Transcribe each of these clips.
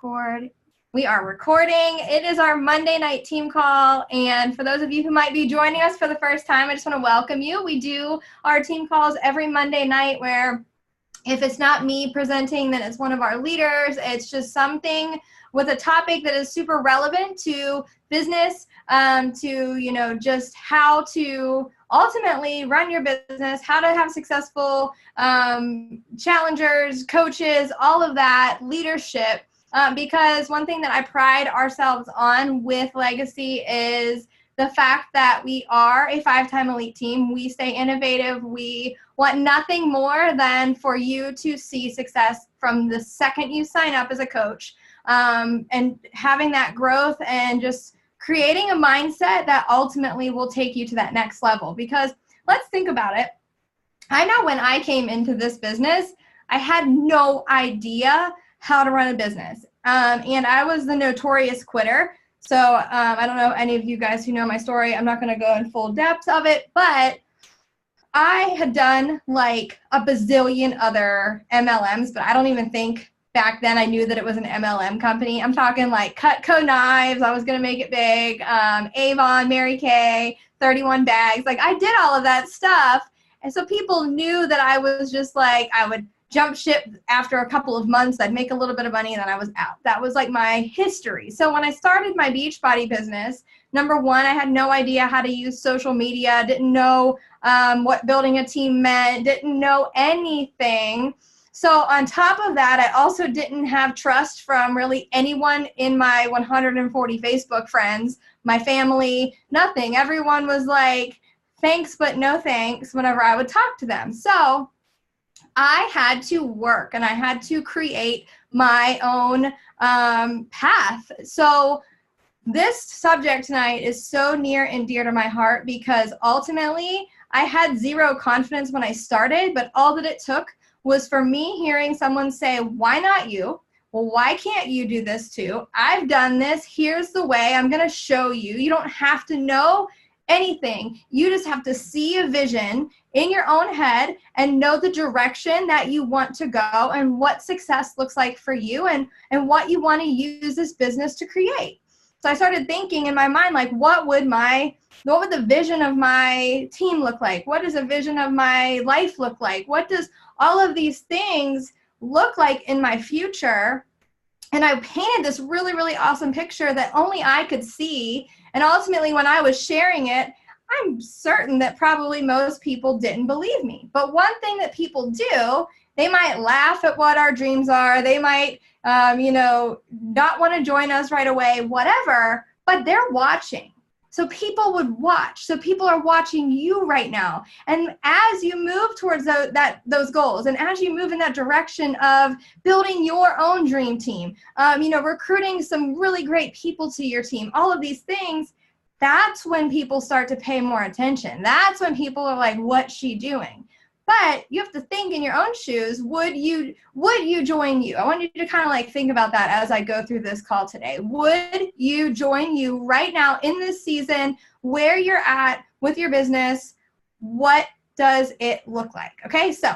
Record. We are recording. It is our Monday night team call. And for those of you who might be joining us for the first time, I just want to welcome you. We do our team calls every Monday night where if it's not me presenting, then it's one of our leaders. It's just something with a topic that is super relevant to business, to, just how to ultimately run your business, how to have successful challengers, coaches, all of that leadership. Because one thing that I pride ourselves on with Legacy is the fact that we are a 5-time elite team. We stay innovative. We want nothing more than for you to see success from the second you sign up as a coach, and having that growth and just creating a mindset that ultimately will take you to that next level. Because let's think about it. I know when I came into this business, I had no idea how to run a business. And I was the notorious quitter. So I don't know any of you guys who know my story. I'm not going to go in full depth of it, but I had done like a bazillion other MLMs, but I don't even think back then I knew that it was an MLM company. I'm talking like Cutco knives. I was going to make it big. Avon, Mary Kay, 31 bags. Like I did all of that stuff. And so people knew that I was just like, I would jump ship after a couple of months. I'd make a little bit of money and then I was out. That was like my history. So when I started my Beachbody business, number one, I had no idea how to use social media, didn't know what building a team meant, didn't know anything. So on top of that, I also didn't have trust from really anyone in my 140 Facebook friends, my family, nothing. Everyone was like, thanks, but no thanks whenever I would talk to them. So I had to work and I had to create my own path. So this subject tonight is so near and dear to my heart because ultimately I had zero confidence when I started, but all that it took was for me hearing someone say, why not you? Well, why can't you do this too? I've done this. Here's the way. I'm going to show you. You don't have to know anything. You just have to see a vision in your own head and know the direction that you want to go and what success looks like for you and what you want to use this business to create. So I started thinking in my mind, like, what would the vision of my team look like? What does a vision of my life look like? What does all of these things look like in my future? And I painted this really, really awesome picture that only I could see. And ultimately, when I was sharing it, I'm certain that probably most people didn't believe me. But one thing that people do, they might laugh at what our dreams are. They might, not want to join us right away, whatever, but they're watching. So people would watch. So people are watching you right now. And as you move towards those goals, and as you move in that direction of building your own dream team, recruiting some really great people to your team, all of these things, that's when people start to pay more attention. That's when people are like, what's she doing? But you have to think in your own shoes, would you join you? I want you to kind of like think about that as I go through this call today. Would you join you right now in this season where you're at with your business? What does it look like? Okay, so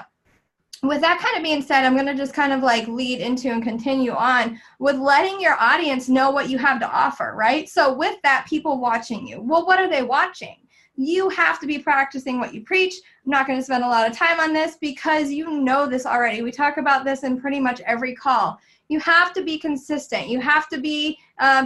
with that kind of being said, I'm going to just kind of like lead into and continue on with letting your audience know what you have to offer, right? So with that, people watching you. Well, what are they watching? You have to be practicing what you preach. I'm not going to spend a lot of time on this because you know this already. We talk about this in pretty much every call. You have to be consistent. You have to be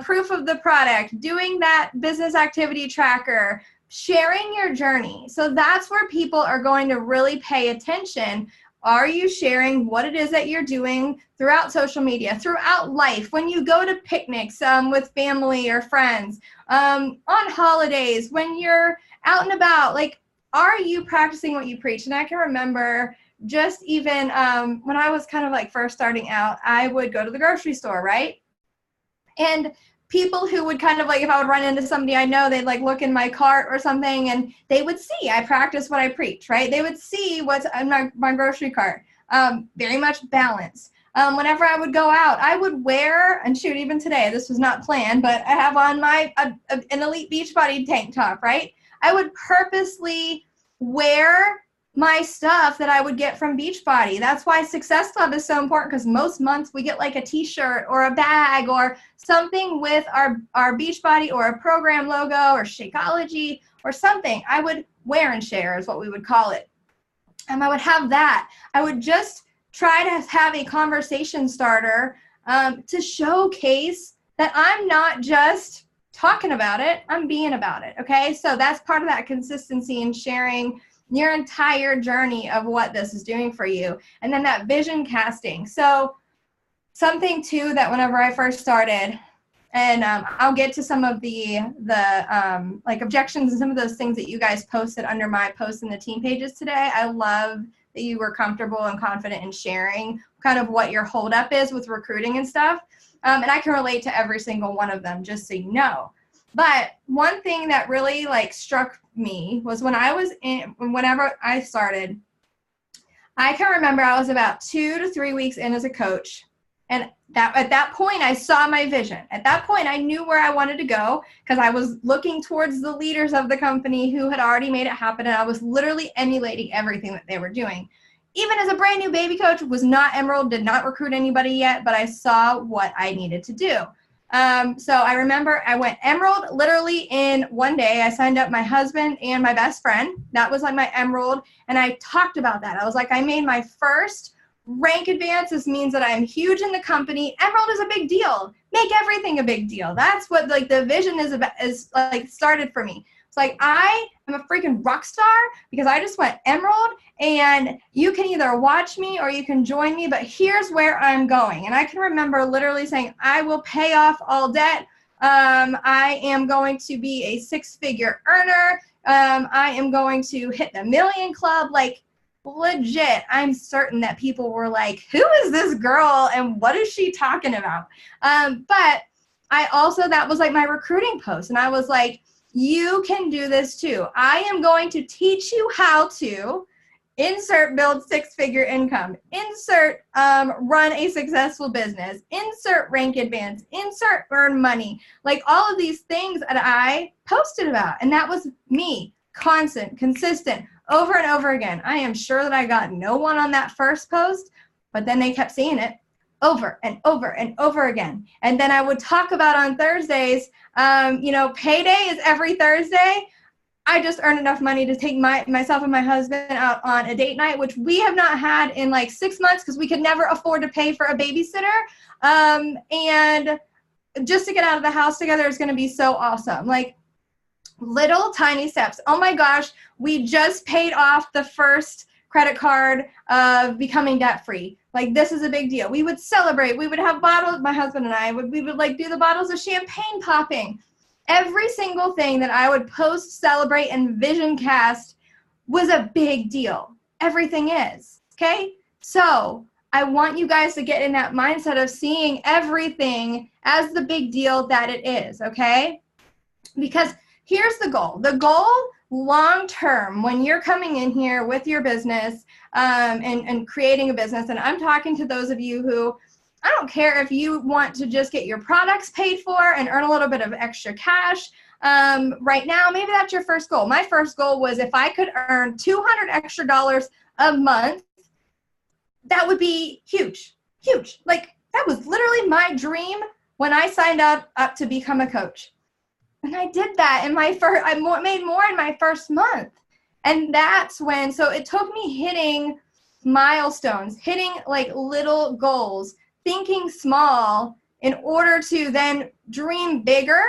proof of the product, doing that business activity tracker, sharing your journey. So that's where people are going to really pay attention. Are you sharing what it is that you're doing throughout social media, throughout life, when you go to picnics with family or friends, on holidays, when you're out and about? Like, are you practicing what you preach? And I can remember just even when I was kind of like first starting out, I would go to the grocery store, right? And people who would kind of like, if I would run into somebody I know, they'd like look in my cart or something and they would see I practice what I preach, right? They would see what's in my grocery cart. Very much balanced. Whenever I would go out, I would wear, and shoot, even today, this was not planned, but I have on an Elite Beachbody tank top, right? I would purposely wear my stuff that I would get from Beachbody. That's why Success Club is so important, because most months we get like a t-shirt or a bag or something with our Beachbody or a program logo or Shakeology or something. I would wear and share is what we would call it. And I would have that. I would just try to have a conversation starter to showcase that I'm not just talking about it, I'm being about it, okay? So that's part of that consistency in sharing your entire journey of what this is doing for you. And then that vision casting. So something too that whenever I first started, and I'll get to some of the like objections and some of those things that you guys posted under my posts in the team pages today. I love that you were comfortable and confident in sharing kind of what your holdup is with recruiting and stuff. And I can relate to every single one of them, just so you know. But one thing that really like struck me was whenever I started, I can remember I was about 2 to 3 weeks in as a coach. And at that point, I saw my vision. At that point, I knew where I wanted to go because I was looking towards the leaders of the company who had already made it happen. And I was literally emulating everything that they were doing. Even as a brand new baby coach, was not Emerald, did not recruit anybody yet, but I saw what I needed to do. So I remember I went Emerald literally in one day. I signed up my husband and my best friend. That was like my Emerald. And I talked about that. I was like, I made my first rank advance. This means that I'm huge in the company. Emerald is a big deal. Make everything a big deal. That's what like the vision is like started for me. It's like I am a freaking rock star because I just went Emerald, and you can either watch me or you can join me, but here's where I'm going. And I can remember literally saying, I will pay off all debt. I am going to be a 6-figure earner. I am going to hit the million club. Like legit, I'm certain that people were like, who is this girl and what is she talking about? But I also, that was like my recruiting post. And I was like, you can do this too. I am going to teach you how to insert build 6-figure income, insert run a successful business, insert rank advance, insert earn money, like all of these things that I posted about. And that was me, constant, consistent, over and over again. I am sure that I got no one on that first post, but then they kept seeing it over and over and over again. And then I would talk about on Thursdays, payday is every Thursday. I just earned enough money to take myself and my husband out on a date night, which we have not had in like 6 months because we could never afford to pay for a babysitter. And just to get out of the house together is going to be so awesome. Like little tiny steps. Oh my gosh, we just paid off the first credit card of becoming debt free. Like this is a big deal. We would celebrate. We would have bottles. My husband and I we would like do the bottles of champagne popping. Every single thing that I would post, celebrate, and vision cast was a big deal. Everything is, okay? So I want you guys to get in that mindset of seeing everything as the big deal that it is, okay? Because here's the goal. The goal long term, when you're coming in here with your business and creating a business, and I'm talking to those of you who, I don't care if you want to just get your products paid for and earn a little bit of extra cash. Right now, maybe that's your first goal. My first goal was if I could earn $200 extra a month, that would be huge, huge. Like that was literally my dream when I signed up to become a coach. And I did that in my first, I made more in my first month. And that's when, so it took me hitting milestones, hitting like little goals, thinking small in order to then dream bigger,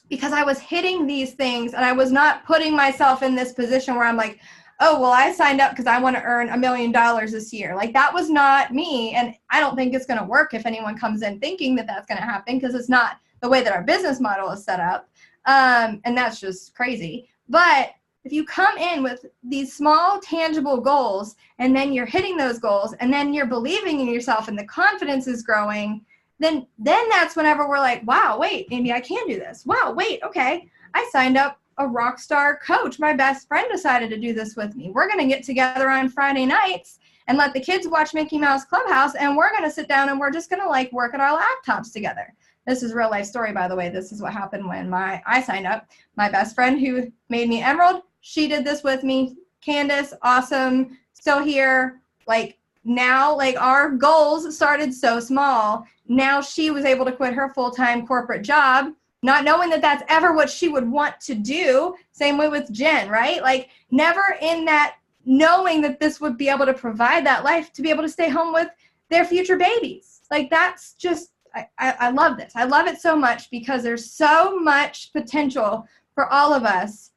because I was hitting these things and I was not putting myself in this position where I'm like, oh, well, I signed up because I want to earn $1 million this year. Like that was not me. And I don't think it's going to work if anyone comes in thinking that that's going to happen, because it's not the way that our business model is set up. And that's just crazy. But if you come in with these small, tangible goals, and then you're hitting those goals, and then you're believing in yourself and the confidence is growing, then that's whenever we're like, wow, wait, maybe I can do this. Wow, wait, okay. I signed up a rock star coach. My best friend decided to do this with me. We're going to get together on Friday nights and let the kids watch Mickey Mouse Clubhouse, and we're going to sit down and we're just going to like work at our laptops together. This is a real life story, by the way. This is what happened when I signed up. My best friend who made me Emerald, she did this with me. Candace, awesome, still here. Like now, like our goals started so small. Now she was able to quit her full-time corporate job, not knowing that that's ever what she would want to do. Same way with Jen, right? Like never in that knowing that this would be able to provide that life to be able to stay home with their future babies. Like that's just, I love this. I love it so much because there's so much potential for all of us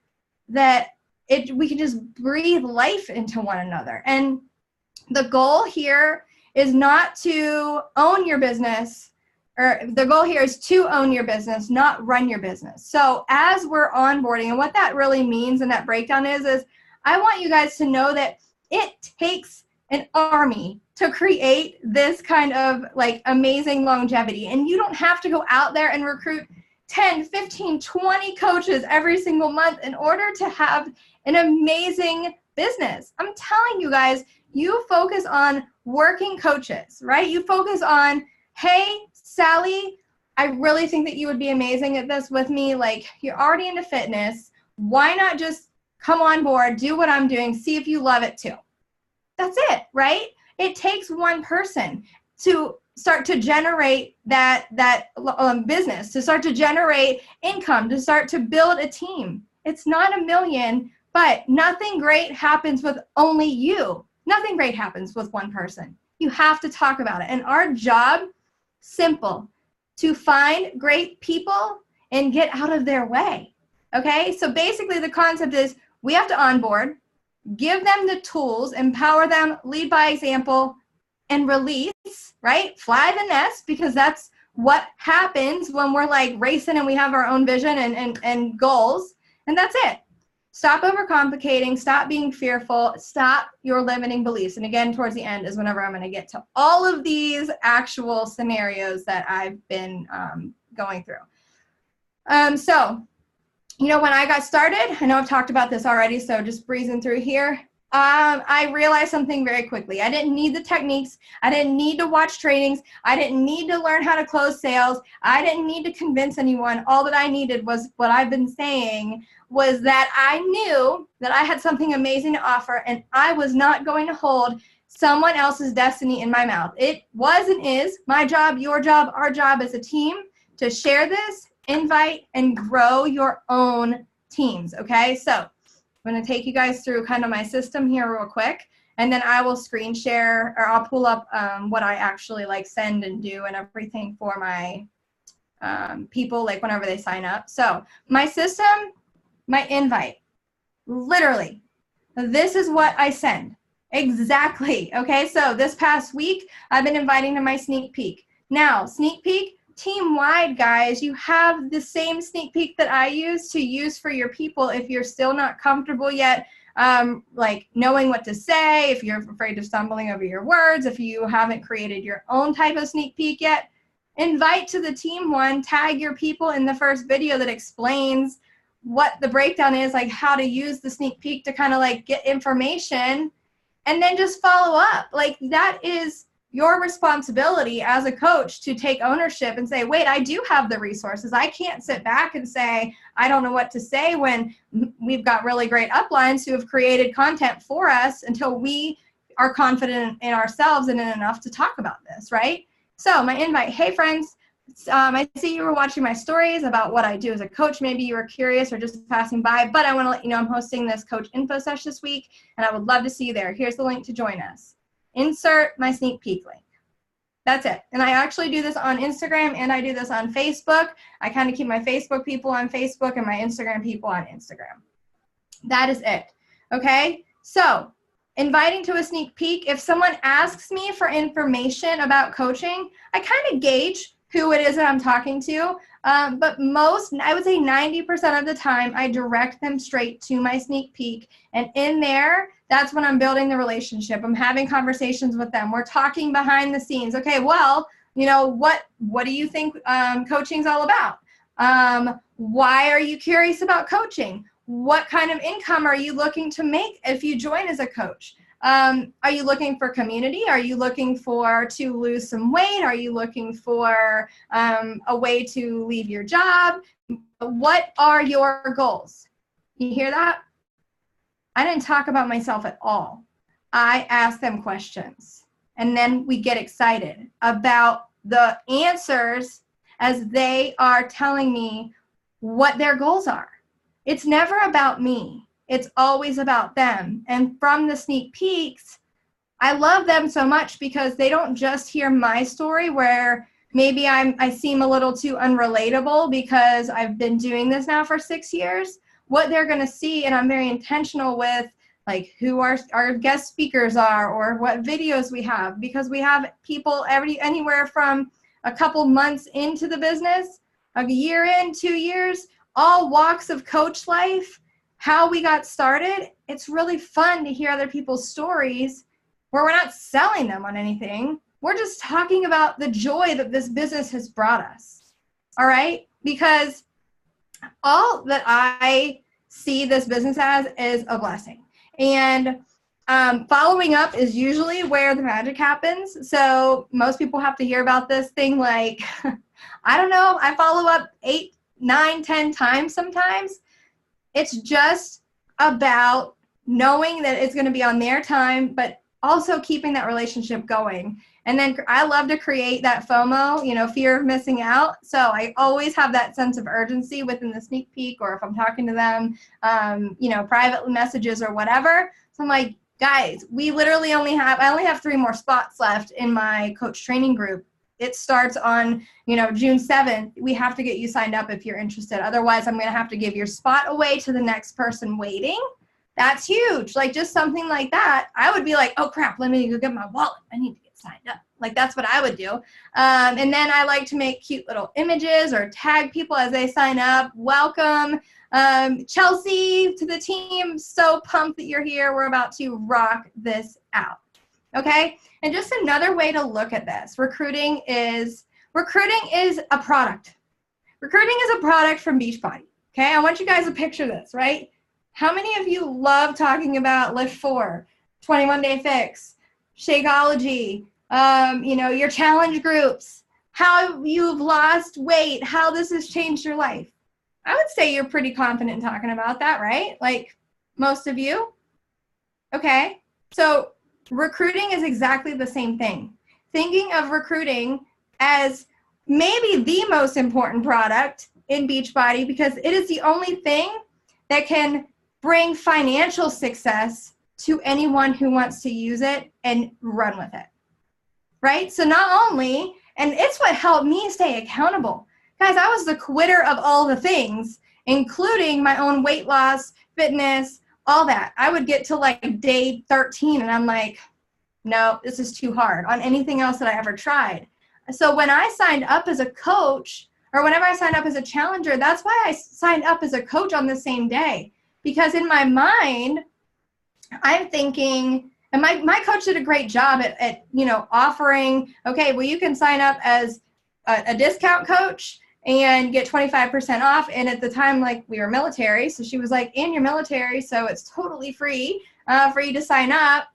that we can just breathe life into one another. And the goal here is not to own your business, or the goal here is to own your business, not run your business. So as we're onboarding, and what that really means and that breakdown is I want you guys to know that it takes an army to create this kind of like amazing longevity. And you don't have to go out there and recruit 10, 15, 20 coaches every single month in order to have an amazing business. I'm telling you guys, you focus on working coaches, right? You focus on, hey, Sally, I really think that you would be amazing at this with me. Like you're already into fitness. Why not just come on board, do what I'm doing, see if you love it too. That's it, right? It takes one person to start to generate that business, to start to generate income, to start to build a team. It's not a million, but nothing great happens with only you. Nothing great happens with one person. You have to talk about it. And our job, simple, to find great people and get out of their way. Okay? So basically the concept is we have to onboard, give them the tools, empower them, lead by example, and release, right? Fly the nest, because that's what happens when we're like racing and we have our own vision and goals. And that's it. Stop overcomplicating, stop being fearful, stop your limiting beliefs. And again, towards the end is whenever I'm going to get to all of these actual scenarios that I've been going through. So, you know, when I got started, I know I've talked about this already, so just breezing through here. I realized something very quickly. I didn't need the techniques. I didn't need to watch trainings. I didn't need to learn how to close sales. I didn't need to convince anyone. All that I needed was what I've been saying, was that I knew that I had something amazing to offer, and I was not going to hold someone else's destiny in my mouth. It was and is my job, your job, our job as a team to share this, invite, and grow your own teams, okay? So I'm going to take you guys through kind of my system here real quick, and then I will screen share, or I'll pull up what I actually like send and do and everything for my people, like whenever they sign up. So my system, my invite, literally, this is what I send. Exactly, okay? So this past week, I've been inviting to my sneak peek. Now, sneak peek, team-wide, guys, you have the same sneak peek that I use for your people if you're still not comfortable yet, like knowing what to say, if you're afraid of stumbling over your words, if you haven't created your own type of sneak peek yet, invite to the team one, tag your people in the first video that explains what the breakdown is, like how to use the sneak peek to kind of like get information, and then just follow up. Like that is your responsibility as a coach to take ownership and say, wait, I do have the resources. I can't sit back and say, I don't know what to say, when we've got really great uplines who have created content for us until we are confident in ourselves and in enough to talk about this, right? So my invite, hey friends, I see you were watching my stories about what I do as a coach. Maybe you were curious or just passing by, but I want to let you know I'm hosting this coach info session this week, and I would love to see you there. Here's the link to join us. Insert my sneak peek link. That's it. And I actually do this on Instagram and I do this on Facebook. I kind of keep my Facebook people on Facebook and my Instagram people on Instagram. That is it. Okay? So, inviting to a sneak peek, if someone asks me for information about coaching, I kind of gauge who it is that I'm talking to. But most, I would say 90% of the time, I direct them straight to my sneak peek. And in there, that's when I'm building the relationship. I'm having conversations with them. We're talking behind the scenes. Okay, well, you know, what do you think coaching's all about? Why are you curious about coaching? What kind of income are you looking to make if you join as a coach? Are you looking for community? Are you looking to lose some weight? Are you looking for a way to leave your job? What are your goals? You hear that? I didn't talk about myself at all. I asked them questions. And then we get excited about the answers as they are telling me what their goals are. It's never about me. It's always about them. And from the sneak peeks, I love them so much because they don't just hear my story where maybe I seem a little too unrelatable because I've been doing this now for 6 years. What they're going to see, and I'm very intentional with like who our guest speakers are or what videos we have, because we have people anywhere from a couple months into the business, a year in, 2 years, all walks of coach life, how we got started. It's really fun to hear other people's stories where we're not selling them on anything. We're just talking about the joy that this business has brought us. All right? Because all that I see this business as is a blessing. And following up is usually where the magic happens. So most people have to hear about this thing like, I don't know, I follow up 8, 9, 10 times sometimes. It's just about knowing that it's going to be on their time, but also keeping that relationship going. And then I love to create that FOMO, fear of missing out. So I always have that sense of urgency within the sneak peek, or if I'm talking to them, private messages or whatever. So I'm like, guys, I only have 3 more spots left in my coach training group. It starts on, June 7th. We have to get you signed up if you're interested. Otherwise, I'm going to have to give your spot away to the next person waiting. That's huge. Like just something like that. I would be like, oh crap, let me go get my wallet. I need to get signed up. Like that's what I would do. And then I like to make cute little images or tag people as they sign up. Welcome, Chelsea, to the team. So pumped that you're here. We're about to rock this out. Okay. And just another way to look at this, recruiting is a product. Recruiting is a product from Beachbody. Okay. I want you guys to picture this, right? How many of you love talking about Lift 4, 21-Day Fix, Shakeology, your challenge groups, how you've lost weight, how this has changed your life? I would say you're pretty confident talking about that, right? Like most of you. Okay. So recruiting is exactly the same thing. Thinking of recruiting as maybe the most important product in Beachbody because it is the only thing that can bring financial success to anyone who wants to use it and run with it, right? So not only, and it's what helped me stay accountable. Guys, I was the quitter of all the things, including my own weight loss, fitness, all that. I would get to like day 13 and I'm like, no, this is too hard on anything else that I ever tried. So when I signed up as a coach, or whenever I signed up as a challenger, that's why I signed up as a coach on the same day. Because in my mind, I'm thinking, and my coach did a great job at offering, okay, well, you can sign up as a discount coach and get 25% off. And at the time, like, we were military. So she was like, and you're military, so it's totally free for you to sign up.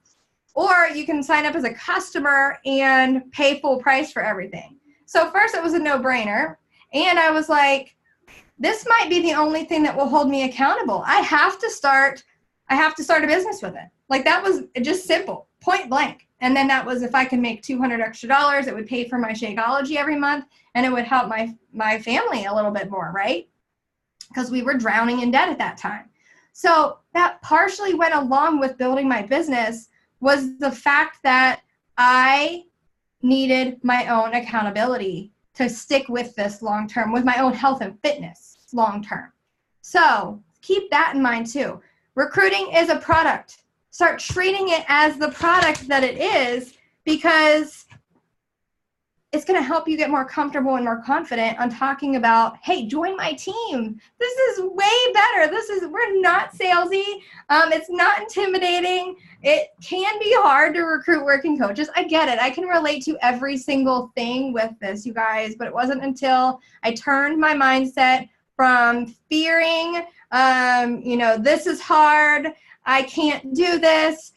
Or you can sign up as a customer and pay full price for everything. So first it was a no-brainer. And I was like, this might be the only thing that will hold me accountable. I have to start a business with it. Like that was just simple, point blank. And then that was if I can make $200 extra, it would pay for my Shakeology every month and it would help my family a little bit more, right? Because we were drowning in debt at that time. So that partially went along with building my business was the fact that I needed my own accountability to stick with this long term, with my own health and fitness long term. So keep that in mind too. Recruiting is a product. Start treating it as the product that it is because it's going to help you get more comfortable and more confident on talking about, hey, join my team. This is way better. We're not salesy. It's not intimidating. It can be hard to recruit working coaches. I get it. I can relate to every single thing with this, you guys, but it wasn't until I turned my mindset from fearing, this is hard. I can't do this.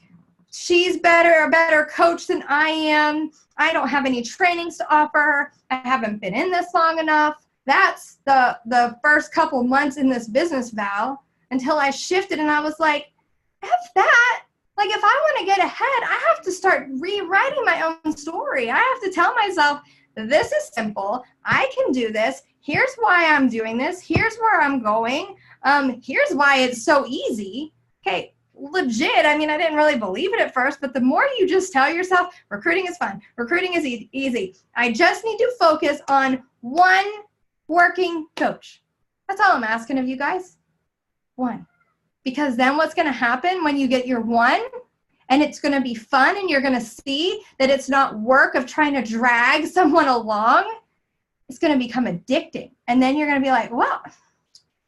She's a better coach than I am. I don't have any trainings to offer. I haven't been in this long enough. That's the first couple months in this business, Val, until I shifted and I was like, F that. Like, if I want to get ahead, I have to start rewriting my own story. I have to tell myself, this is simple. I can do this. Here's why I'm doing this. Here's where I'm going. Here's why it's so easy. Okay, legit. I mean, I didn't really believe it at first, but the more you just tell yourself, recruiting is fun. Recruiting is easy. I just need to focus on one working coach. That's all I'm asking of you guys. One. Because then what's going to happen when you get your one, and it's going to be fun, and you're going to see that it's not work of trying to drag someone along, it's going to become addicting. And then you're going to be like, well,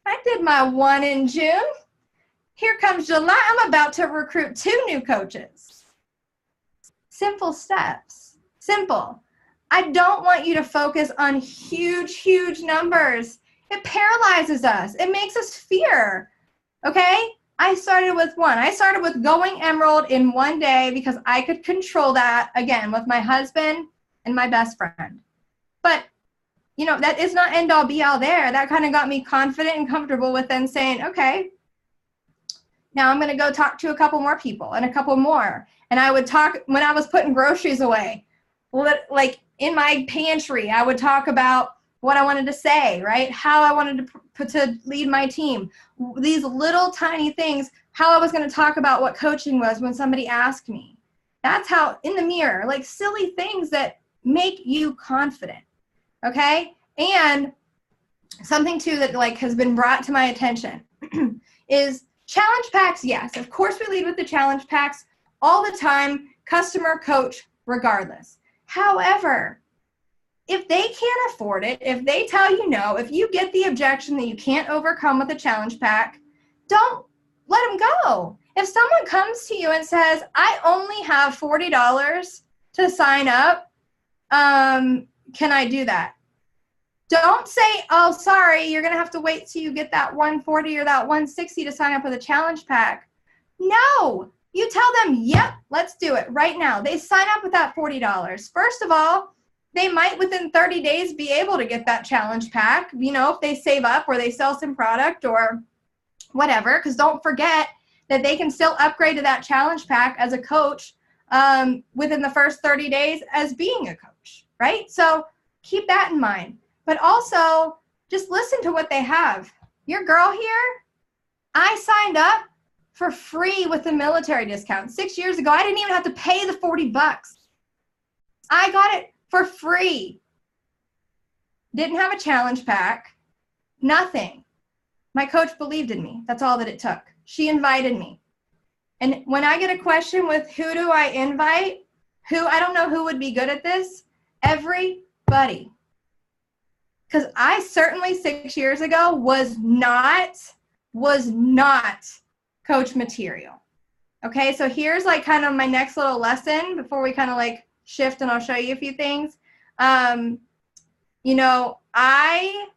I did my one in June. Here comes July. I'm about to recruit 2 new coaches. Simple steps. Simple. I don't want you to focus on huge, huge numbers. It paralyzes us. It makes us fear. Okay? I started with 1. I started with going Emerald in 1 day because I could control that, again, with my husband and my best friend. But, you know, that is not end all be all there. That kind of got me confident and comfortable with then saying, okay, now I'm going to go talk to a couple more people and a couple more. And I would talk when I was putting groceries away, like in my pantry, I would talk about what I wanted to say, right? How I wanted to lead my team. These little tiny things, how I was going to talk about what coaching was when somebody asked me. That's how, in the mirror, like silly things that make you confident, okay? And something too that like has been brought to my attention is challenge packs. Yes, of course we lead with the challenge packs all the time, customer, coach, regardless. However, if they can't afford it, if they tell you no, if you get the objection that you can't overcome with a challenge pack, don't let them go. If someone comes to you and says, I only have $40 to sign up, can I do that? Don't say, oh, sorry, you're going to have to wait till you get that 140 or that 160 to sign up with a challenge pack. No, you tell them, yep, let's do it right now. They sign up with that $40. First of all, they might within 30 days be able to get that challenge pack, you know, if they save up or they sell some product or whatever, because don't forget that they can still upgrade to that challenge pack as a coach within the first 30 days as being a coach, right? So keep that in mind. But also just listen to what they have. Your girl here, I signed up for free with the military discount. 6 years ago, I didn't even have to pay the $40. I got it for free. Didn't have a challenge pack. Nothing. My coach believed in me. That's all that it took. She invited me. And when I get a question with who do I invite, I don't know who would be good at this, everybody. Because I certainly 6 years ago was not coach material. Okay, so here's like kind of my next little lesson before we kind of like shift and I'll show you a few things. You know, I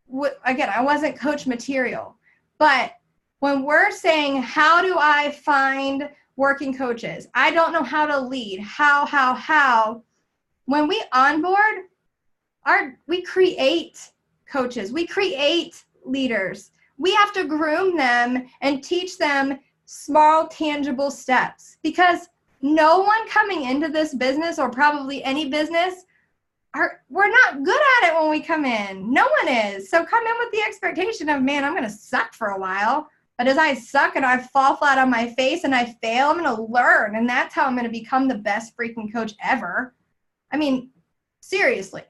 wasn't coach material, but when we're saying, how do I find working coaches? I don't know how to lead. How? When we onboard, we create coaches. We create leaders. We have to groom them and teach them small, tangible steps because no one coming into this business or probably any business, we're not good at it when we come in. No one is. So come in with the expectation of, man, I'm going to suck for a while. But as I suck and I fall flat on my face and I fail, I'm going to learn. And that's how I'm going to become the best freaking coach ever. I mean, seriously,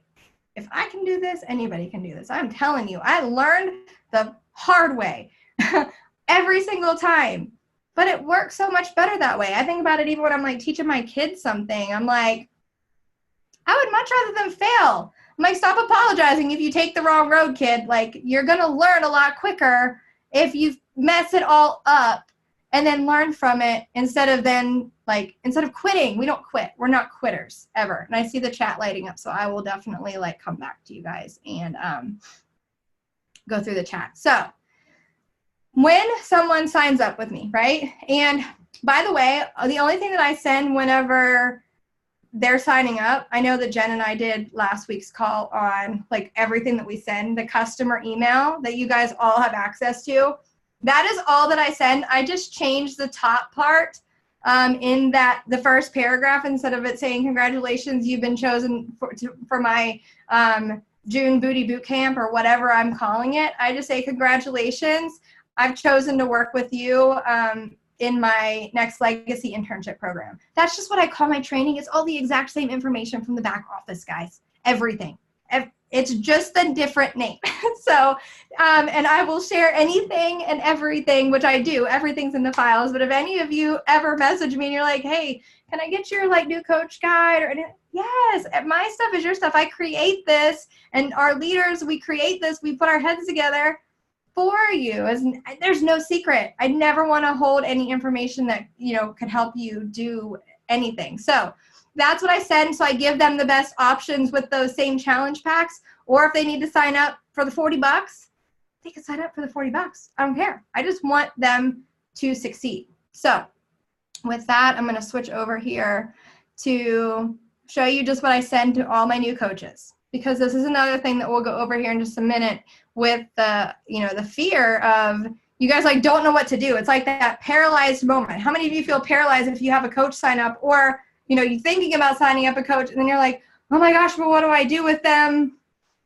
if I can do this, anybody can do this. I'm telling you, I learned the hard way every single time. But it works so much better that way. I think about it even when I'm like teaching my kids something. I'm like, I would much rather them fail. I'm like, stop apologizing if you take the wrong road, kid. Like, you're going to learn a lot quicker if you mess it all up and then learn from it instead of quitting. We don't quit. We're not quitters ever. And I see the chat lighting up, so I will definitely like come back to you guys and go through the chat. So when someone signs up with me, right? And by the way, the only thing that I send whenever they're signing up, I know that Jen and I did last week's call on like everything that we send, the customer email that you guys all have access to. that is all that I send. I just changed the top part in that the first paragraph, instead of it saying congratulations, you've been chosen for my June Booty Boot Camp or whatever I'm calling it. I just say congratulations, I've chosen to work with you in my Next Legacy internship program. That's just what I call my training. It's all the exact same information from the back office, guys. Everything. It's just a different name. So, and I will share anything and everything, which I do. Everything's in the files. But if any of you ever message me and you're like, hey, can I get your like new coach guide or anything? Yes, my stuff is your stuff. I create this, and our leaders, we create this. We put our heads together for you. There's no secret. I never want to hold any information that, you know, could help you do anything. So that's what I send. So I give them the best options with those same challenge packs, or if they need to sign up for the $40, they can sign up for the $40. I don't care. I just want them to succeed. So with that, I'm going to switch over here to show you just what I send to all my new coaches, because this is another thing that we'll go over here in just a minute with the, you know, the fear of you guys like don't know what to do. It's like that paralyzed moment. How many of you feel paralyzed if you have a coach sign up, or, you know, you're thinking about signing up a coach and then you're like, oh my gosh, well, what do I do with them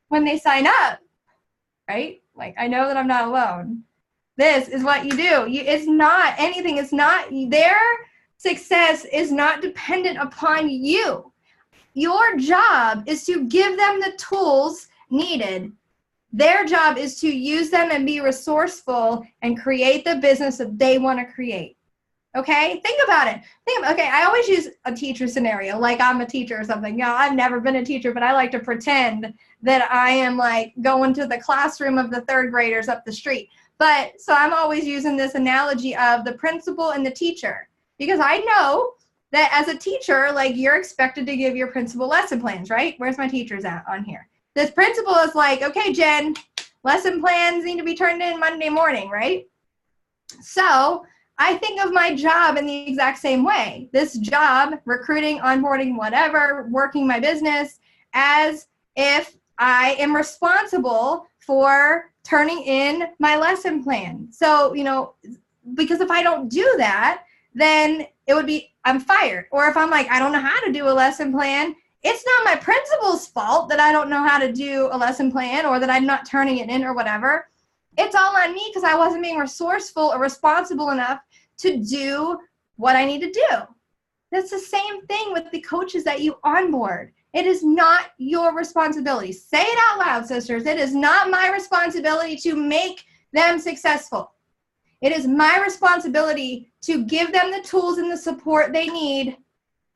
when they sign up, right? Like, I know that I'm not alone. This is what you do. It's not anything. It's not, their success is not dependent upon you. Your job is to give them the tools needed. Their job is to use them and be resourceful and create the business that they want to create. Okay, think about it. Okay, I always use a teacher scenario, like I'm a teacher or something. You know, I've never been a teacher, but I like to pretend that I am like going to the classroom of the third graders up the street. But so I'm always using this analogy of the principal and the teacher, because I know that as a teacher, like you're expected to give your principal lesson plans, right? Where's my teachers at on here? This principal is like, okay, Jen, lesson plans need to be turned in Monday morning, right? So I think of my job in the exact same way. This job, recruiting, onboarding, whatever, working my business, as if I am responsible for turning in my lesson plan. So, you know, because if I don't do that, then it would be, I'm fired. Or if I'm like, I don't know how to do a lesson plan, it's not my principal's fault that I don't know how to do a lesson plan or that I'm not turning it in or whatever. It's all on me because I wasn't being resourceful or responsible enough to do what I need to do. That's the same thing with the coaches that you onboard. It is not your responsibility. Say it out loud, sisters. It is not my responsibility to make them successful. It is my responsibility to give them the tools and the support they need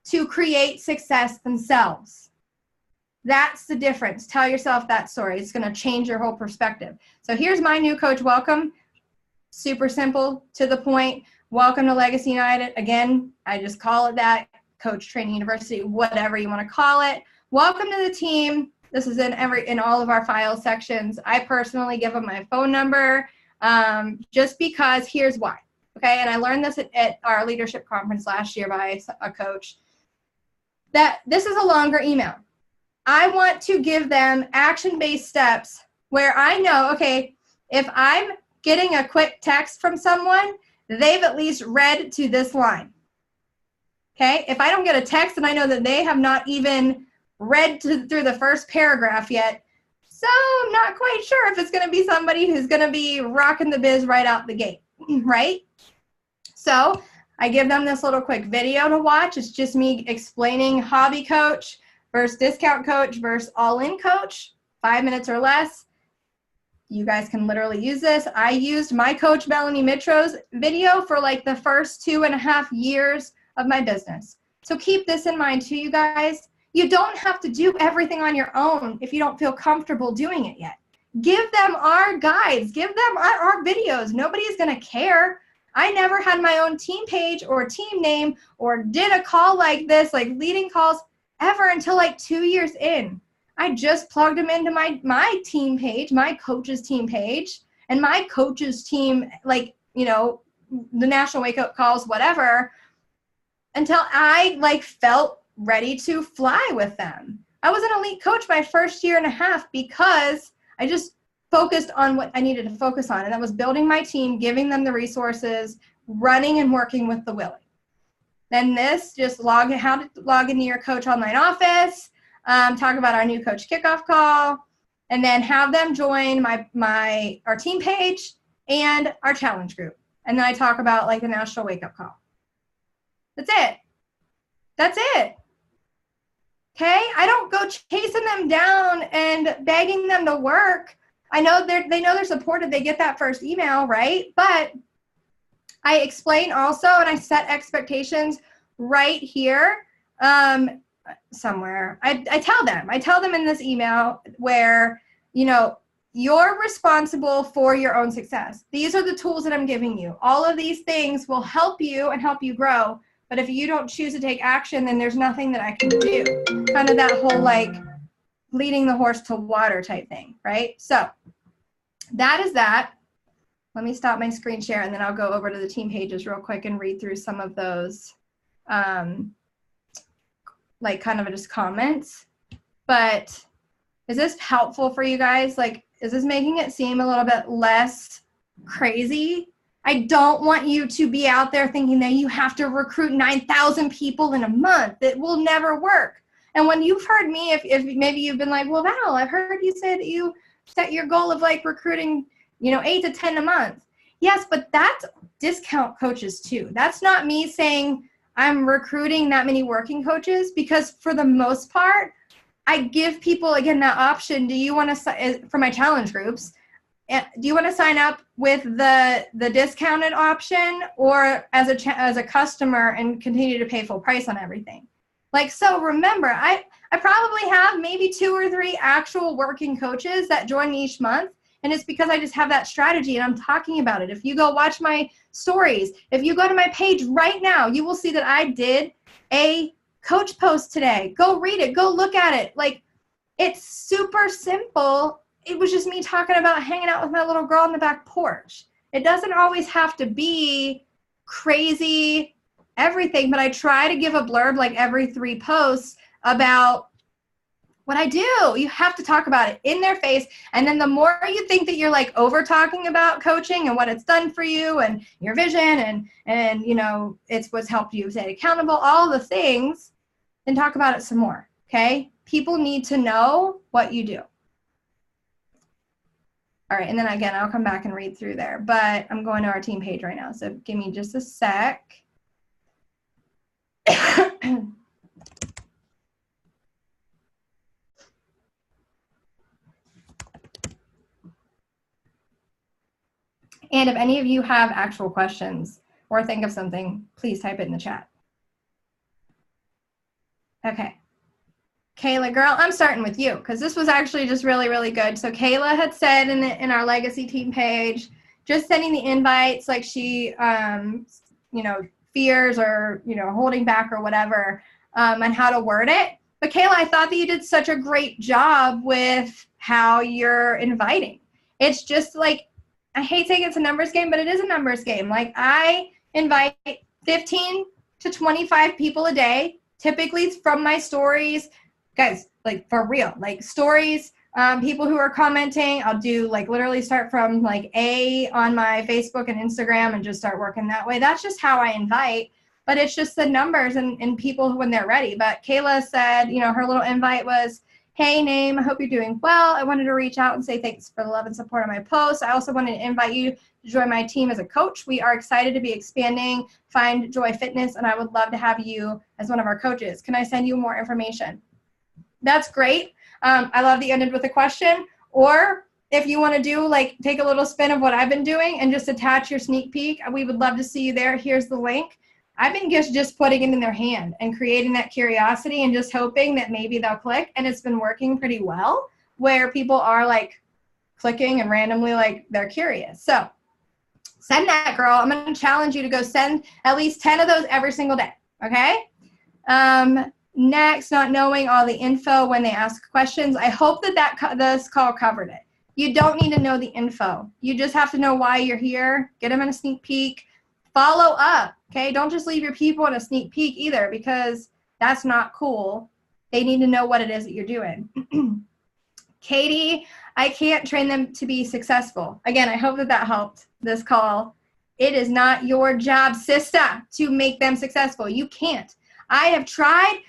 to create success themselves. That's the difference. Tell yourself that story. It's going to change your whole perspective. So here's my new coach welcome. Super simple, to the point. Welcome to Legacy United. Again, I just call it that. Coach Training University, whatever you want to call it. Welcome to the team. This is in all of our file sections. I personally give them my phone number just because here's why. Okay, and I learned this at our leadership conference last year by a coach, that this is a longer email. I want to give them action-based steps where I know, okay, if I'm getting a quick text from someone, they've at least read to this line. Okay, if I don't get a text and I know that they have not even read through the first paragraph yet, so I'm not quite sure if it's going to be somebody who's going to be rocking the biz right out the gate, right? So I give them this little quick video to watch. It's just me explaining hobby coach versus discount coach versus all-in coach, 5 minutes or less. You guys can literally use this. I used my coach Melanie Mitro's video for like the first 2.5 years of my business. So keep this in mind too, you guys. You don't have to do everything on your own if you don't feel comfortable doing it yet. Give them our guides. Give them our videos. Nobody's going to care. I never had my own team page or team name or did a call like this, like leading calls, ever until like 2 years in. I just plugged them into my team page, my coach's team page, and my coach's team, like, you know, the national wake up calls, whatever, until I like felt ready to fly with them. I was an elite coach my first 1.5 years because I just focused on what I needed to focus on, and that was building my team, giving them the resources, running and working with the Willie. Then this, just how to log into your Coach Online office, talk about our new Coach Kickoff call, and then have them join our team page and our challenge group. And then I talk about like the National Wake Up Call. That's it. That's it. Okay? I don't go chasing them down and begging them to work. I know they know they're supported. They get that first email, right? But I explain also, and I set expectations right here somewhere. I tell them in this email where, you know, you're responsible for your own success. These are the tools that I'm giving you. All of these things will help you and help you grow. But if you don't choose to take action, then there's nothing that I can do. Kind of that whole like leading the horse to water type thing, right? So that is that. Let me stop my screen share and then I'll go over to the team pages real quick and read through some of those like kind of just comments. But is this helpful for you guys? Like, is this making it seem a little bit less crazy? I don't want you to be out there thinking that you have to recruit 9,000 people in a month. It will never work. And when you've heard me, if maybe you've been like, well, Val, I've heard you say that you set your goal of like recruiting, you know, 8 to 10 a month. Yes, but that's discount coaches too. That's not me saying I'm recruiting that many working coaches, because for the most part, I give people, again, that option. Do you want to, for my challenge groups, do you want to sign up with the discounted option or as a customer and continue to pay full price on everything? Like, so remember, I probably have maybe 2 or 3 actual working coaches that join me each month. And it's because I just have that strategy and I'm talking about it. If you go watch my stories, if you go to my page right now, you will see that I did a coach post today. Go read it. Go look at it. Like, it's super simple. It was just me talking about hanging out with my little girl on the back porch. It doesn't always have to be crazy everything, but I try to give a blurb like every 3 posts about what I do. You have to talk about it in their face. And then the more you think that you're like over talking about coaching and what it's done for you and your vision and you know, it's what's helped you stay accountable, all the things, then talk about it some more. Okay. People need to know what you do. All right. And then again, I'll come back and read through there, but I'm going to our team page right now. So give me just a sec. And if any of you have actual questions or think of something, please type it in the chat. Okay. Kayla, girl, I'm starting with you because this was actually just really, really good. So Kayla had said in our legacy team page, just sending the invites like she, you know, fears or, you know, holding back or whatever, and how to word it. But Kayla, I thought that you did such a great job with how you're inviting. It's just like, I hate saying it's a numbers game, but it is a numbers game. Like, I invite 15 to 25 people a day, typically from my stories. Guys, like for real, like stories, people who are commenting, I'll do like literally start from like A on my Facebook and Instagram and just start working that way. That's just how I invite, but it's just the numbers and people when they're ready. But Kayla said, you know, her little invite was, hey, Name, I hope you're doing well. I wanted to reach out and say thanks for the love and support on my posts. I also wanted to invite you to join my team as a coach. We are excited to be expanding Find Joy Fitness, and I would love to have you as one of our coaches. Can I send you more information? That's great. I love that you ended with a question. Or if you want to do, like, take a little spin of what I've been doing and just attach your sneak peek, we would love to see you there. Here's the link. I've been just putting it in their hand and creating that curiosity and just hoping that maybe they'll click. And it's been working pretty well where people are like clicking and randomly like they're curious. So send that, girl. I'm going to challenge you to go send at least 10 of those every single day. Okay. Next, not knowing all the info when they ask questions. I hope that this call covered it. You don't need to know the info. You just have to know why you're here. Get them in a sneak peek. Follow up. Okay, don't just leave your people in a sneak peek either, because that's not cool. They need to know what it is that you're doing. Katie, I can't train them to be successful. Again, I hope that helped this call. It is not your job, sister, to make them successful. You can't. I have tried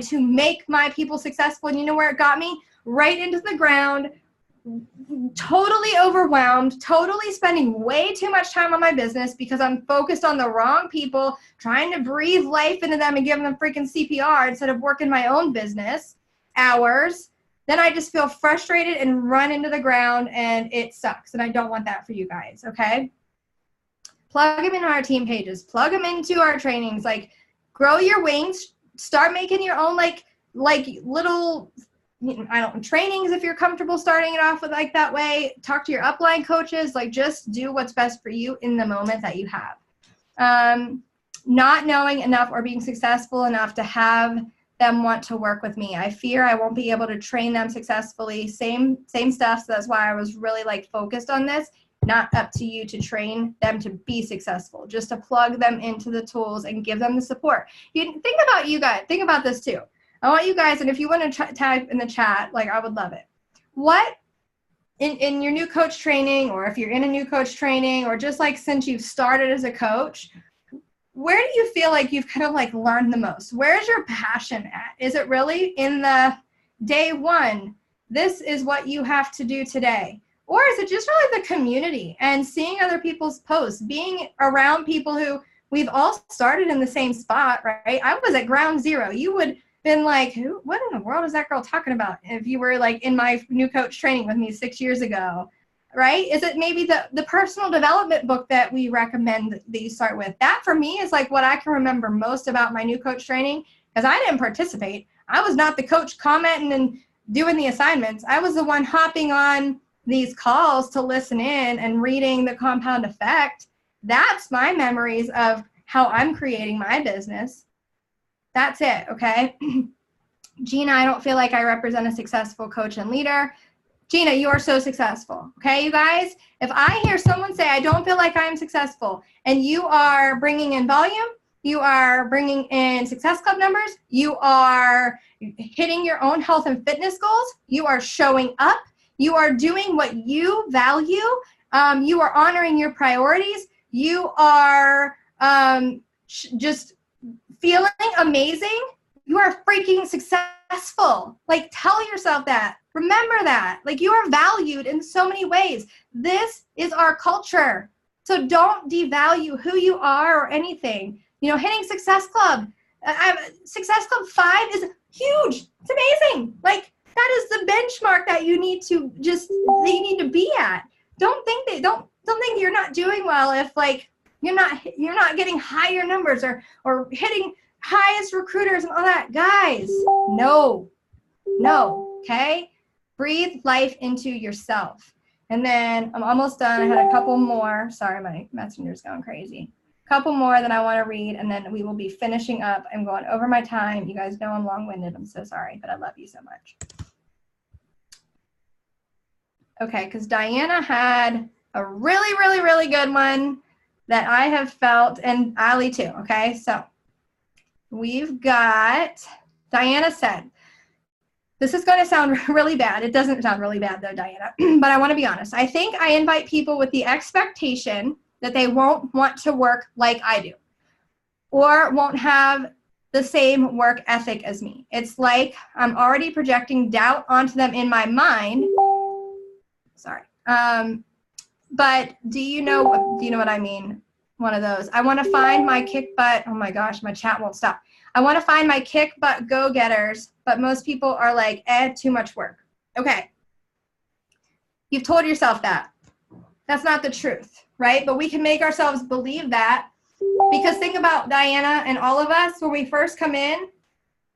to make my people successful. And you know where it got me? Right into the ground, totally overwhelmed, totally spending way too much time on my business because I'm focused on the wrong people, trying to breathe life into them and give them freaking CPR instead of working my own business hours. Then I just feel frustrated and run into the ground, and it sucks. And I don't want that for you guys, okay? Plug them into our team pages. Plug them into our trainings. Like, grow your wings. Start making your own, like little, trainings if you're comfortable starting it off with like that way. Talk to your upline coaches. Like, just do what's best for you in the moment that you have. Not knowing enough or being successful enough to have them want to work with me. I fear I won't be able to train them successfully. Same stuff. So that's why I was really like focused on this. Not up to you to train them to be successful, just to plug them into the tools and give them the support. You think about you guys. Think about this too. I want you guys, and if you want to type in the chat, like, I would love it. What in your new coach training, or if you're in a new coach training, or just like since you've started as a coach, where do you feel like you've kind of like learned the most? Where's your passion at? Is it really in the day one, this is what you have to do today? Or is it just really the community and seeing other people's posts, being around people who we've all started in the same spot, right? I was at ground zero. You would been like, what in the world is that girl talking about? If you were like in my new coach training with me 6 years ago, right? Is it maybe the personal development book that we recommend that you start with? That for me is like what I can remember most about my new coach training, because I didn't participate. I was not the coach commenting and doing the assignments. I was the one hopping on these calls to listen in and reading the compound effect. That's my memories of how I'm creating my business. That's it, okay? Gina, I don't feel like I represent a successful coach and leader. Gina, you are so successful, okay, you guys? If I hear someone say, I don't feel like I am successful, and you are bringing in volume, you are bringing in Success Club numbers, you are hitting your own health and fitness goals, you are showing up, you are doing what you value, you are honoring your priorities, you are just feeling amazing, you are freaking successful. Like, tell yourself that. Remember that. Like, you are valued in so many ways. This is our culture. So don't devalue who you are or anything. Hitting Success Club. Success Club 5 is huge. It's amazing. Like, that is the benchmark that you need to be at. Don't think you're not doing well if like you're not getting higher numbers or hitting highest recruiters and all that. Guys, no, okay? Breathe life into yourself. And then I'm almost done. I had a couple more. Sorry, my messenger's going crazy. A couple more that I want to read, and then we will be finishing up. I'm going over my time. You guys know I'm long-winded. I'm so sorry, but I love you so much. Okay, because Diana had a really, really, really good one that I have felt, and Ali too, okay? So we've got, Diana said, this is going to sound really bad. It doesn't sound really bad though, Diana, but I want to be honest. I think I invite people with the expectation that they won't want to work like I do or won't have the same work ethic as me. It's like I'm already projecting doubt onto them in my mind. Sorry. But do you know what I mean? One of those. I want to find my kick butt. Oh my gosh, my chat won't stop. I want to find my kick butt go-getters, but most people are like, too much work. Okay. You've told yourself that. That's not the truth, right? But we can make ourselves believe that, because think about Diana and all of us when we first come in.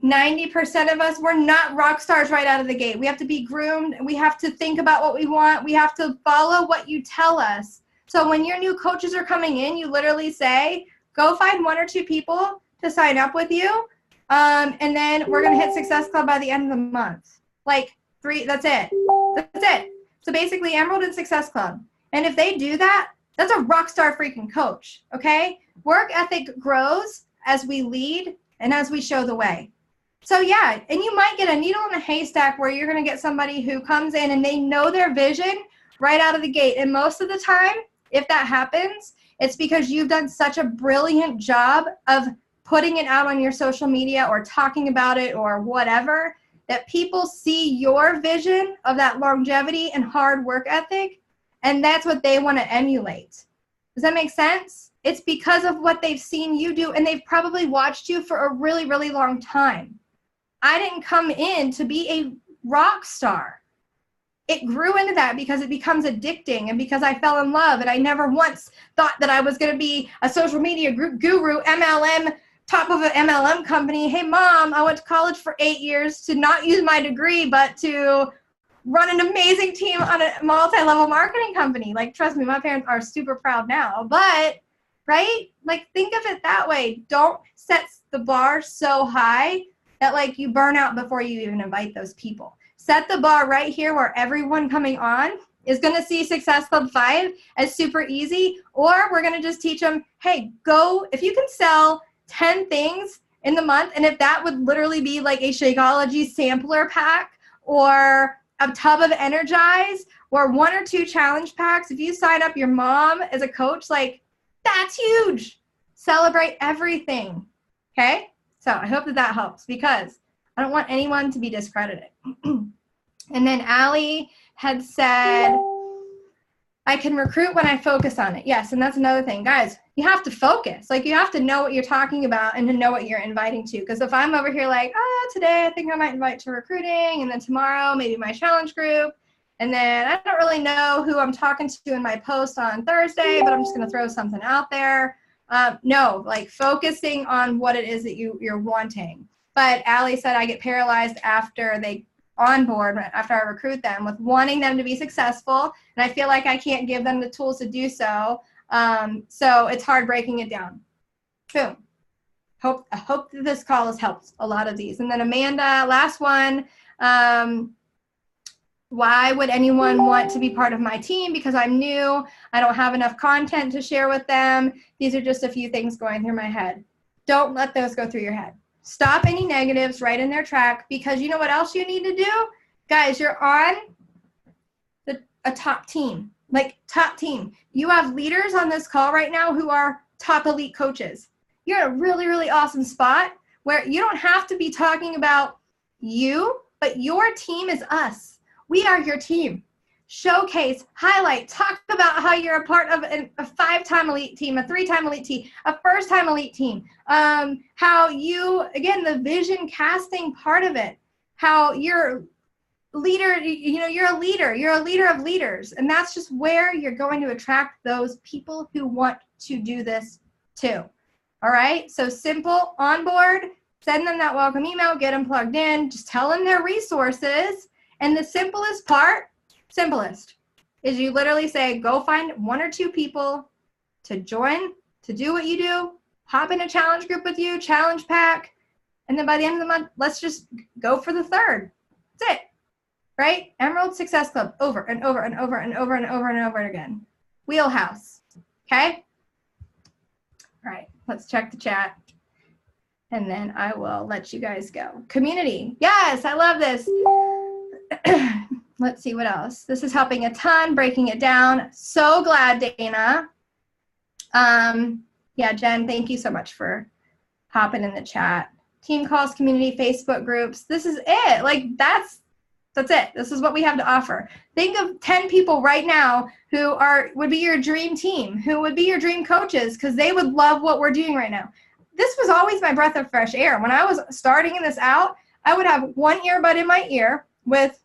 90% of us, we're not rock stars right out of the gate. We have to be groomed. We have to think about what we want. We have to follow what you tell us. So when your new coaches are coming in, you literally say, go find 1 or 2 people to sign up with you. And then we're going to hit Success Club by the end of the month. Like 3, that's it. That's it. So basically enrolled in Success Club. And if they do that, that's a rock star freaking coach, okay? Work ethic grows as we lead and as we show the way. So yeah, and you might get a needle in a haystack where you're going to get somebody who comes in and they know their vision right out of the gate. And most of the time, if that happens, it's because you've done such a brilliant job of putting it out on your social media or talking about it or whatever, that people see your vision of that longevity and hard work ethic, and that's what they want to emulate. Does that make sense? It's because of what they've seen you do, and they've probably watched you for a really, really long time. I didn't come in to be a rock star. It grew into that because it becomes addicting and because I fell in love, and I never once thought that I was going to be a social media guru, MLM, top of an MLM company. Hey, Mom, I went to college for 8 years to not use my degree, but to run an amazing team on a multi-level marketing company. Like, trust me, my parents are super proud now. But, right? Like, think of it that way. Don't set the bar so high that, like, you burn out before you even invite those people. Set the bar right here where everyone coming on is going to see Success Club 5 as super easy, or we're going to just teach them, hey, go, if you can sell 10 things in the month, and if that would literally be like a Shakeology sampler pack or a tub of Energize or 1 or 2 challenge packs, if you sign up your mom as a coach, like, that's huge. Celebrate everything. Okay? So I hope that helps, because I don't want anyone to be discredited. And then Allie had said, I can recruit when I focus on it. Yes, and that's another thing. Guys, you have to focus. Like, you have to know what you're talking about and to know what you're inviting to. Because if I'm over here like, today I think I might invite to recruiting, and then tomorrow maybe my challenge group, and then I don't really know who I'm talking to in my post on Thursday, but I'm just going to throw something out there. No, like, focusing on what it is that you're wanting. But Allie said I get paralyzed after they on board, after I recruit them, with wanting them to be successful, and I feel like I can't give them the tools to do so. So it's hard breaking it down. Boom. I hope that this call has helped a lot of these. And then Amanda, last one. Why would anyone want to be part of my team? Because I'm new. I don't have enough content to share with them. These are just a few things going through my head. Don't let those go through your head. Stop any negatives right in their track, because you know what else you need to do? Guys, you're on a top team, like top team. You have leaders on this call right now who are top elite coaches. You're in a really, really awesome spot where you don't have to be talking about you, but your team is us. We are your team. Showcase, highlight, talk about how you're a part of a 5-time elite team, a 3-time elite team, a first-time elite team. How you, again, the vision casting part of it, how you're leader, you're a leader of leaders. And that's just where you're going to attract those people who want to do this too. All right. So simple, onboard, send them that welcome email, get them plugged in, just tell them their resources. And the simplest, is you literally say, go find 1 or 2 people to join, to do what you do, hop in a challenge group with you, challenge pack. And then by the end of the month, let's just go for the 3rd. That's it. Right? Emerald Success Club, over and over and over and over and over and over again. Wheelhouse. Okay? All right, let's check the chat. And then I will let you guys go. Community. Yes, I love this. Let's see what else. This is helping a ton, breaking it down. So glad, Dana. Yeah, Jen, thank you so much for hopping in the chat. Team calls, community, Facebook groups. This is it. Like, that's it. This is what we have to offer. Think of 10 people right now who would be your dream team, who would be your dream coaches, because they would love what we're doing right now. This was always my breath of fresh air. When I was starting this out, I would have one earbud in my ear with,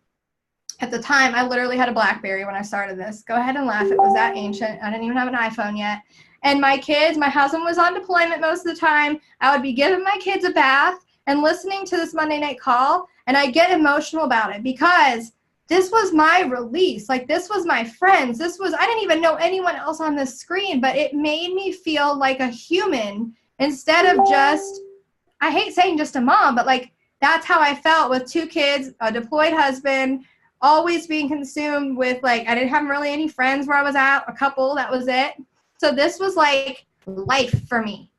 at the time, I literally had a BlackBerry when I started this. Go ahead and laugh. It was that ancient. I didn't even have an iPhone yet. And my kids, my husband was on deployment most of the time. I would be giving my kids a bath and listening to this Monday night call, and I get emotional about it because this was my release. Like, this was my friends. I didn't even know anyone else on the screen, but it made me feel like a human instead of just, I hate saying just a mom, but like, that's how I felt with 2 kids, a deployed husband, always being consumed with, like, I didn't have really any friends where I was at, a couple, that was it. So this was like life for me.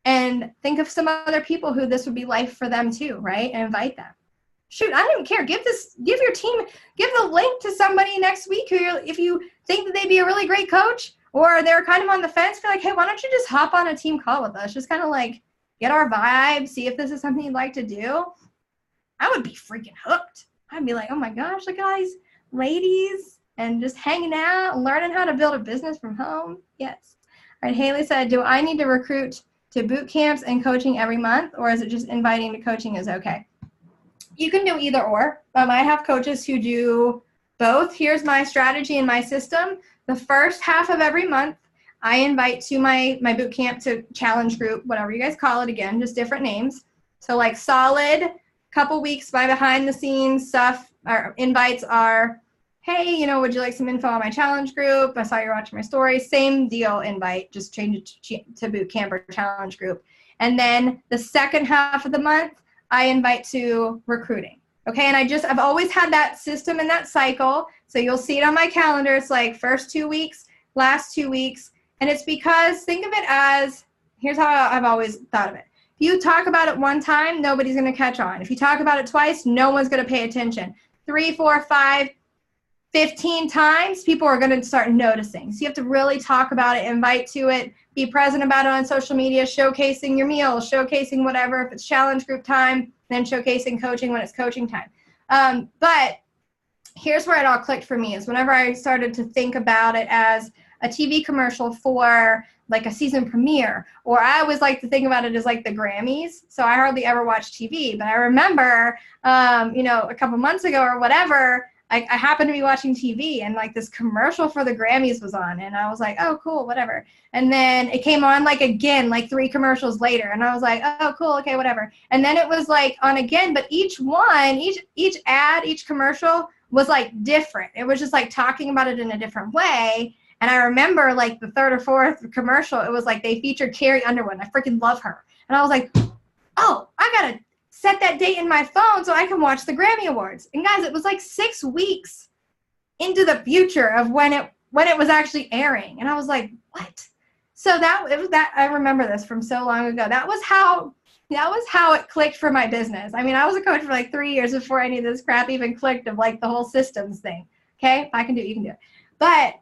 and think of some other people who this would be life for them too, right? And invite them. Shoot, I don't even care. Give your team, give the link to somebody next week if you think that they'd be a really great coach, or they're kind of on the fence, be like, hey, why don't you just hop on a team call with us? Just kind of like get our vibe, see if this is something you'd like to do. I would be freaking hooked. I'd be like, oh my gosh, look at all these ladies and just hanging out, learning how to build a business from home. Yes. All right, Haley said, do I need to recruit to boot camps and coaching every month, or is it just inviting to coaching is okay? You can do either or. I have coaches who do both. Here's my strategy and my system. The first half of every month, I invite to my boot camp to challenge group, whatever you guys call it, again, just different names. So like solid couple weeks by behind the scenes stuff, or invites are, hey, you know, would you like some info on my challenge group? I saw you watching my story. Same deal invite, just change it to boot camp or challenge group. And then the second half of the month, I invite to recruiting. Okay, and I've always had that system and that cycle. So you'll see it on my calendar. It's like first 2 weeks, last 2 weeks. And it's because, think of it as, here's how I've always thought of it. If you talk about it one time, nobody's going to catch on. If you talk about it twice, no one's going to pay attention. 3, 4, 5, 15 times, people are going to start noticing. So you have to really talk about it, invite to it, be present about it on social media, showcasing your meals, showcasing whatever. If it's challenge group time, then showcasing coaching when it's coaching time. But here's where it all clicked for me, is whenever I started to think about it as a TV commercial for like a season premiere, or I always like to think about it as like the Grammys. So I hardly ever watch TV, but I remember, a couple months ago or whatever, I happened to be watching TV and like this commercial for the Grammys was on, and I was like, oh, cool, whatever. And then it came on like again, like 3 commercials later, and I was like, oh, cool, okay, whatever. And then it was like on again, but each ad, each commercial was like different. It was just like talking about it in a different way. And I remember like the 3rd or 4th commercial, it was like they featured Carrie Underwood. I freaking love her. And I was like, oh, I got to set that date in my phone so I can watch the Grammy Awards. And guys, it was like 6 weeks into the future of when it was actually airing. And I was like, what? So that I remember this from so long ago. That was how it clicked for my business. I mean, I was a coach for like 3 years before any of this crap even clicked of like the whole systems thing. Okay, if I can do it, you can do it. But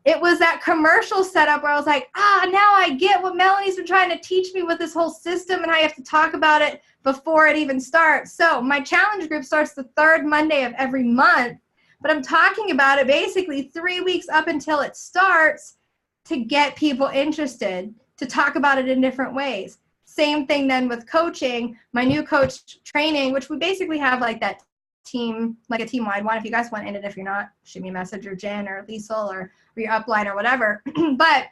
it was that commercial setup where I was like, now I get what Melanie's been trying to teach me with this whole system, and I have to talk about it before it even starts. So my challenge group starts the 3rd Monday of every month, but I'm talking about it basically 3 weeks up until it starts to get people interested, to talk about it in different ways. Same thing then with coaching, my new coach training, which we basically have like that team, like a team-wide one. If you guys want in it, if you're not, shoot me a message, or Jen or Liesel or your upline or whatever. But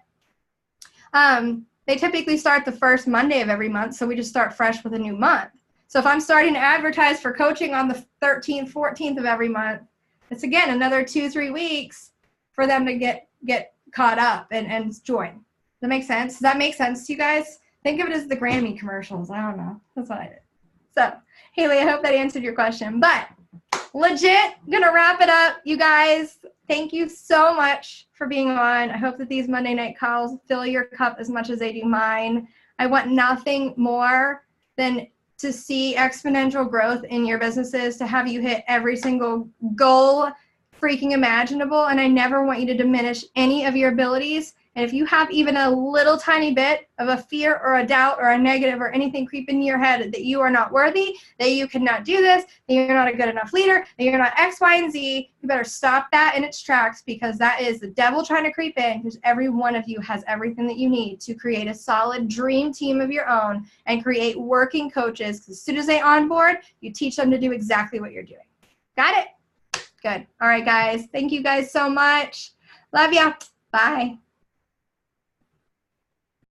they typically start the 1st Monday of every month, so we just start fresh with a new month. So if I'm starting to advertise for coaching on the 13th, 14th of every month, it's again another 2-3 weeks for them to get caught up and join. Does that make sense? Does that make sense to you guys? Think of it as the Grammy commercials. I don't know. That's what I did. So, Haley, I hope that answered your question. But legit, gonna wrap it up, you guys. Thank you so much for being on. I hope that these Monday night calls fill your cup as much as they do mine. I want nothing more than to see exponential growth in your businesses, to have you hit every single goal freaking imaginable. And I never want you to diminish any of your abilities. And if you have even a little tiny bit of a fear or a doubt or a negative or anything creep into your head that you are not worthy, that you cannot do this, that you're not a good enough leader, that you're not X, Y, and Z, you better stop that in its tracks, because that is the devil trying to creep in, because every one of you has everything that you need to create a solid dream team of your own and create working coaches. Because as soon as they onboard, you teach them to do exactly what you're doing. Got it? Good. All right, guys. Thank you guys so much. Love ya. Bye.